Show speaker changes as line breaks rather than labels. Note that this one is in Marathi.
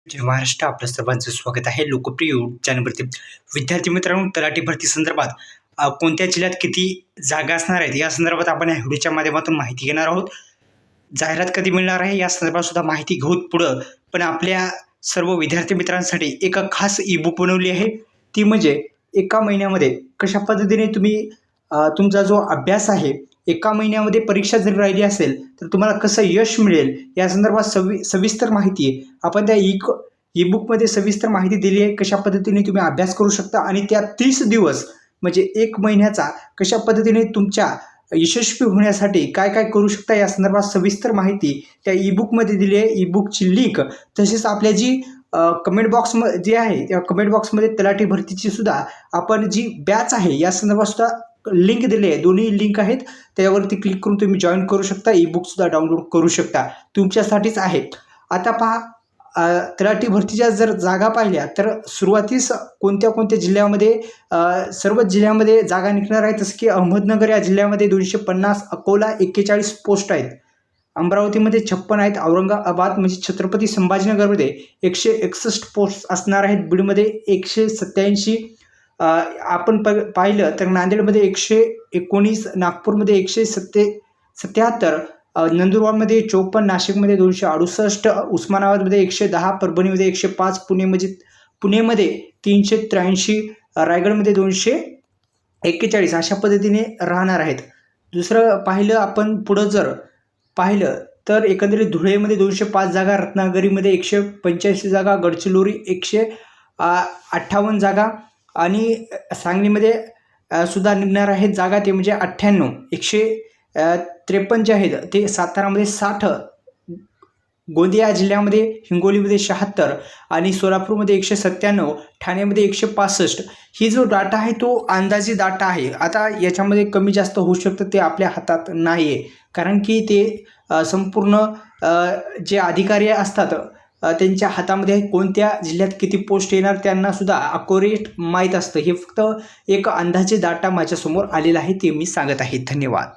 जय महाराष्ट्र. आपलं सर्वांचं स्वागत आहे लोकप्रिय यूट्यूब चॅनलवरती. विद्यार्थी मित्रांनो, तलाठी भरती संदर्भात कोणत्या जिल्ह्यात किती जागा असणार आहेत या संदर्भात आपण या व्हिडिओच्या माध्यमातून माहिती घेणार आहोत. जाहिरात कधी मिळणार आहे या संदर्भात सुद्धा माहिती घेऊत पुढं. पण आपल्या सर्व विद्यार्थी मित्रांसाठी एक खास ई बुक बनवली आहे. ती म्हणजे एका महिन्यामध्ये कशा पद्धतीने तुम्ही तुमचा जो अभ्यास आहे, एका महिन्यामध्ये परीक्षा जर राहिली असेल तर तुम्हाला कसं यश मिळेल या संदर्भात सविस्तर माहिती आहे. आपण त्या ई बुकमध्ये सविस्तर माहिती दिली आहे. कशा पद्धतीने तुम्ही अभ्यास करू शकता आणि त्या 30 दिवस म्हणजे एक महिन्याचा कशा पद्धतीने तुमच्या यशस्वी होण्यासाठी काय काय करू शकता या संदर्भात सविस्तर माहिती त्या ई बुकमध्ये दिली आहे. ई बुकची लिंक तसेच आपल्या जी कमेंट बॉक्स जे आहे त्या कमेंट बॉक्समध्ये तलाठी भरतीची सुद्धा आपण जी बॅच आहे या संदर्भात सुद्धा लिंक दिली आहे. दोन्ही लिंक आहेत, त्यावरती क्लिक करून तुम्ही जॉईन करू शकता. ई बुक सुद्धा डाउनलोड करू शकता, तुमच्यासाठीच आहे. आता पहा, तलाठी भरतीच्या जर जागा पाहिल्या तर सुरुवातीस कोणत्या कोणत्या जिल्ह्यामध्ये सर्वच जिल्ह्यामध्ये जागा निघणार आहेत. जसं की अहमदनगर या जिल्ह्यामध्ये 250, अकोला 41 पोस्ट आहेत, अमरावतीमध्ये 56 आहेत, औरंगाबाद म्हणजे छत्रपती संभाजीनगरमध्ये 161 पोस्ट असणार आहेत, बीडमध्ये 187, आपण पाहिलं तर नांदेडमध्ये 119, नागपूरमध्ये 177, नंदुरबारमध्ये 54, नाशिकमध्ये 268, उस्मानाबादमध्ये 110, परभणीमध्ये 105, पुणेमध्ये 383, रायगडमध्ये 241 अशा पद्धतीने राहणार आहेत. दुसरं पाहिलं आपण पुढं जर पाहिलं तर एकंदरीत धुळेमध्ये 205 जागा, रत्नागिरीमध्ये 185 जागा, गडचिरोली 158 जागा आणि सांगलीमध्ये सुद्धा निघणार आहेत जागा, ते म्हणजे 98, 153 जे आहेत ते सातारामध्ये 60, गोंदिया जिल्ह्यामध्ये हिंगोलीमध्ये 76 आणि सोलापूरमध्ये 197, ठाण्यामध्ये 165. ही जो डाटा आहे तो अंदाजी डाटा आहे. आता याच्यामध्ये कमी जास्त होऊ शकतं, ते आपल्या हातात नाही आहे, कारण की ते संपूर्ण जे अधिकारी असतात त्यांच्या हातामध्ये कोणत्या जिल्ह्यात किती पोस्ट येणार त्यांना सुद्धा अकोरेट माहीत असतं. हे फक्त एक अंदाजे डाटा माझ्यासमोर आलेला आहे, ते मी सांगत आहे. धन्यवाद.